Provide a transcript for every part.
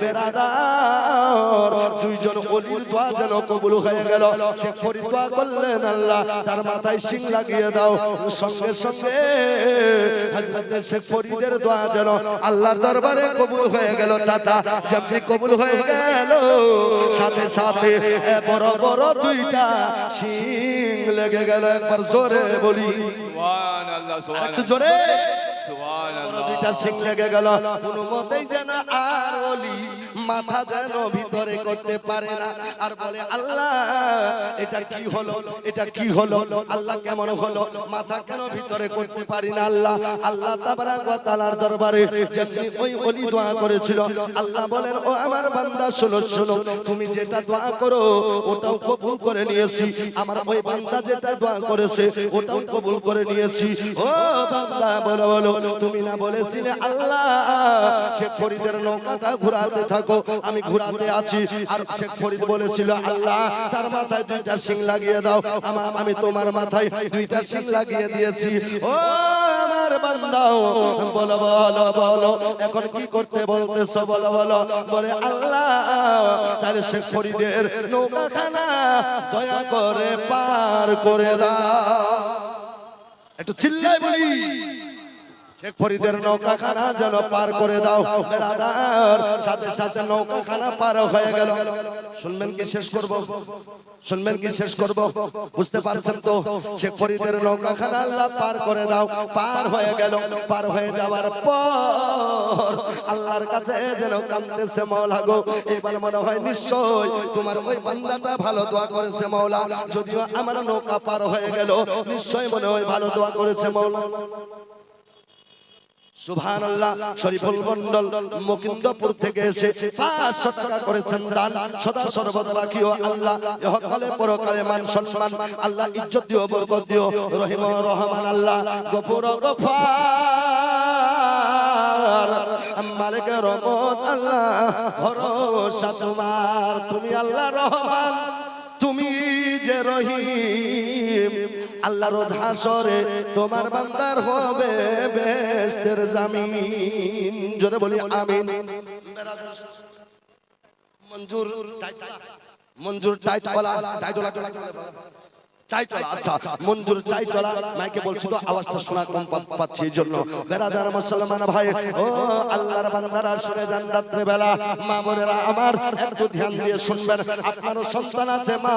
বেরাদার দুইজন ওলির দোয়া যেন কবুল হয়ে গেল। শেখ ফরিদ দোয়া করলেন, আল্লাহ তার মাথায় শিং লাগিয়ে দাও। সঙ্গে সঙ্গে হযরত শেখ ফরিদের দোয়া যেন আল্লাহর দরবারে কবুল হয়ে গেল। চাচা যেমনি কবুল হয়ে গেল, সাথে সাথে বড় বড় দুইটা শিং লেগে গেল। একবার জোরে বলি সুবহানাল্লাহ, সুবহানাল্লাহ, একটু জোরে সুবহানাল্লাহ। দুইটা শিং লেগে গেল, কোনো মতেই যেন আর ওলি মাথা যেন ভিতরে করতে পারে না। আর বলে, আল্লাহ এটা কি হলো, এটা কি হলো, আল্লাহ কেমন হলো, মাথা কেন ভিতরে করতে পারি না। আল্লাহ আল্লাহ তাবারাক ওয়া তাআলার দরবারে যেমনি ওই ওলি দোয়া করেছিল, আল্লাহ বলেন, ও আমার বান্দা শোনো শোনো, তুমি যেটা দোয়া করো ওটাও কবুল করে নিয়েছি। আমার ওই বান্দা যেটা দোয়া করেছে ওটাও কবুল করে নিয়েছি। ও বান্দা বলো বলো, তুমি না বলেছিলে আল্লাহ শেখ ফরিদের নৌকাটা ঘোরাতে থাকো, আমি ঘোরাতে আছি। আর শেখ ফরিদ বলেছিল, আল্লাহ তার মাথায় দুইটা শিং লাগিয়ে দাও। আমি তোমার মাথায় দুইটা শিং লাগিয়ে দিয়েছি। ও আমার বান্দাও বলো বলো বলো, এখন কি করতে বলতেছো বলো বলো। বলে, আল্লাহ তাহলে শেখ ফরিদের নৌকাখানা দয়া করে পার করে দাও। একটু চিল্লায় বলি, শেখ ফরিদের নৌকাখানা যেন পার করে দাও। বেরাদার সাথে সাথে নৌকাখানা পার হয়ে গেল। শুনবেন কি শেষ করব, শুনবেন কি শেষ করব, বুঝতে পারছেন তো? শেখ ফরিদের নৌকাখানা আল্লাহ পার করে দাও, পার হয়ে গেল। পার হয়ে যাওয়ার পর আল্লাহর কাছে যেন কাঁদতেছে, মাওলা গো এবার মনে হয় নিশ্চয় তোমার ওই বান্দাটা ভালো দোয়া করেছে মাওলা। যদিও আমার নৌকা পার হয়ে গেল, নিশ্চয় মনে হয় ভালো দোয়া করেছে মাওলা। সুবহানাল্লাহ। শরীফুল মন্ডল মুকিন্দপুর থেকে এসে 500 টাকা করেছেন দান। সদা সর্বদা রাখিও আল্লাহ ইহকালে পরকালে মান সম্মান, আল্লাহ ইজ্জত দিও, বরকত দিও। রহিম রহমান আল্লাহ, গফুর গফার, মালিক রহমত আল্লাহ, ভরসা তোমার। তুমি আল্লাহ রহমান, তুমি যে রহিম। আল্লাহ রোজ হাসরে তোমার বান্দার হবে বেহেশতের জামিন। জোরে বলি আমিন। মঞ্জুর মঞ্জুর টাইটওয়ালা, টাইটওয়ালা আচ্ছা মঞ্জুর চাইচলা মাইকে বলছি তো আওয়াজটা শোনা কম পাচ্ছি, এই জন্য। বেরাদার মুসলমান ভাই, ও আল্লাহর বান্দারা শুনে যান, রাত্রে বেলা মা বোনেরা আমার একটু ধ্যান দিয়ে শুনবেন। আপনারও সন্তান আছে মা,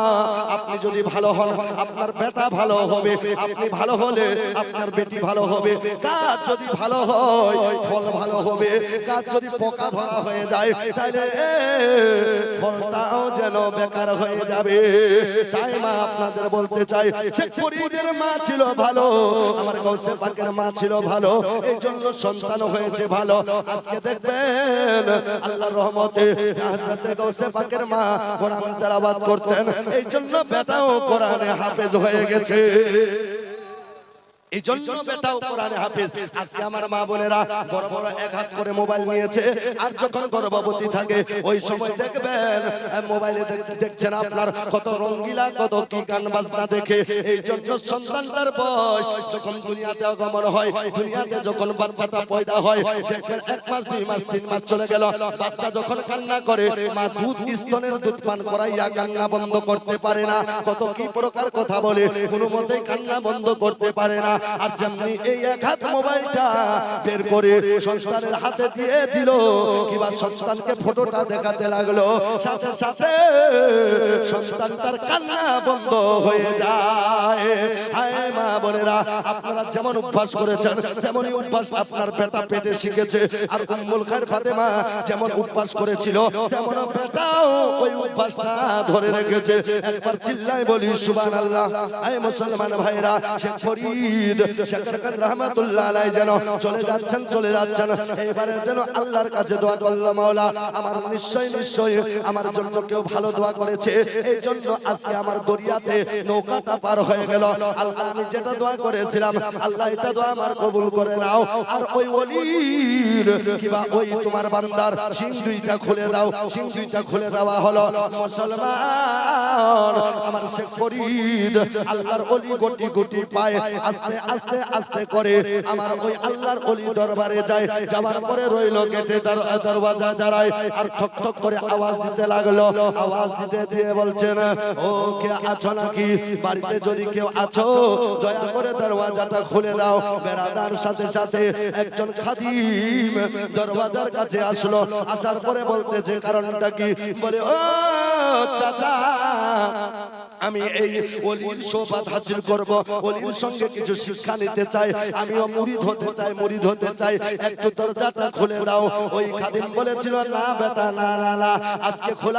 আপনি যদি ভালো হন আপনার বেটা ভালো হবে, আপনি ভালো হলে আপনার বেটি ভালো হবে। কাজ যদি ভালো হয় ফল ভালো হবে, কাজ যদি পোকা ধরা হয়ে যায় তাহলে ফলটাও যেন বেকার হয়ে যাবে। তাই মা আপনাদের বলতে চাই, শেখ ফরিদের মা ছিল ভালো, আমার গাউসে পাকের মা ছিল ভালো, এই জন্য সন্তান হয়েছে ভালো। আজকে দেখবেন আল্লাহর রহমতে হযরত গাউসে পাকের মা কোরআন তেলাওয়াত করতেন, এই জন্য বেটাও কোরআনে হাফেজ হয়ে গেছে। এই জন্য বেটাও কোরআনে হাফেজ। আজকে আমার মা বোনেরা বড় বড় এক হাত করে মোবাইল নিয়েছে, আর যখন গর্ভবতী থাকে ওই সময় দেখবেন মোবাইলে দেখছেন আপনার কত রঙ্গিলা, কত কি গান বাজনা দেখে। এই জন্য সন্তানটার বয়স যখন দুনিয়াতে আগমন হয়, দুনিয়াতে যখন বাচ্চাটা পয়দা হয়, দেখবেন 1 মাস 2 মাস 3 মাস চলে গেল, বাচ্চা যখন কান্না করে মা দুধ স্তনের দুধ পান করাইয়া কান্না বন্ধ করতে পারে না। কত কি প্রকার কথা বলে, কোনো মতেই কান্না বন্ধ করতে পারে না। আর যেমনি এই এক হাত মোবাইলটা বের করে সন্তানের হাতে দিয়ে দিল, কিংবা সন্তানকে ফটোটা দেখাতে লাগলো, সাথে সাথে সন্তানটার কান্না বন্ধ হয়ে যায়। হায় মা বোনেরা, আপনারা যেমন অভ্যাস করেছেন তেমনই অভ্যাস আপনার বেটা পেটে শিখেছে। আর উম্মুল খায়র ফাতেমা যেমন অভ্যাস করেছিল তেমন বেটাও ওই অভ্যাসটা ধরে রেখেছে। একবার চিল্লায় বলি সুবহানাল্লাহ। আয় মুসলমান ভাইরা, শেখ ফরিদ শেখরকাত রহমাতুল্লাহ আলাইহি যেন চলে যাচ্ছেন। এবারে যেন আল্লাহর কাছে দোয়া করলো, মাওলা আমার নিশ্চয় আমার জন্য কেউ ভালো দোয়া করেছে, এই জন্য আজকে আমার দরিয়াতে নৌকাটা পার হয়ে গেল। আল্লাহ আমি যেটা দোয়া করেছিলাম আল্লাহ এটা দোয়া আমার কবুল করে নাও। আর ওই ওলির কিবা ওই তোমার বান্দার শিং দুইটা খুলে দাও। শিং দুইটা খুলে দেওয়া হলো। মুসলমান আমার শেখ ফরিদ আল্লাহর ওলি গটি গটি পায়ে আস্তে আমি আস্তে আস্তে করে আমার ওই আল্লাহর ওলি দরবারে যাই। যাওয়ার পরে রইল গেটে দরওয়াজা দাঁড়ায় আর ঠক ঠক করে আওয়াজ দিতে লাগলো। আওয়াজ দিতে দিয়ে বলছেন, ও কে আছো নাকি? বাড়িতে যদি কেউ আছো দয়া করে দরওয়াজাটা খুলে দাও। বেরাদার সাথে সাথে একজন খাদিম দরওয়াজার কাছে আসলো। আসার পরে বলতেছে কারণটা কি? বলে, ও চাচা, আমি এই ওলির সোহবত হাসিল করব, ওলির সঙ্গে কিছু শিক্ষা নিতে চাই, আমিও মুরিদ হতে চাই, মুরিদ হতে চাই, একটু দরজাটা খুলে দাও। ওই খাদিম বলেছিল, না বেটা, না না না, আজকে খোলা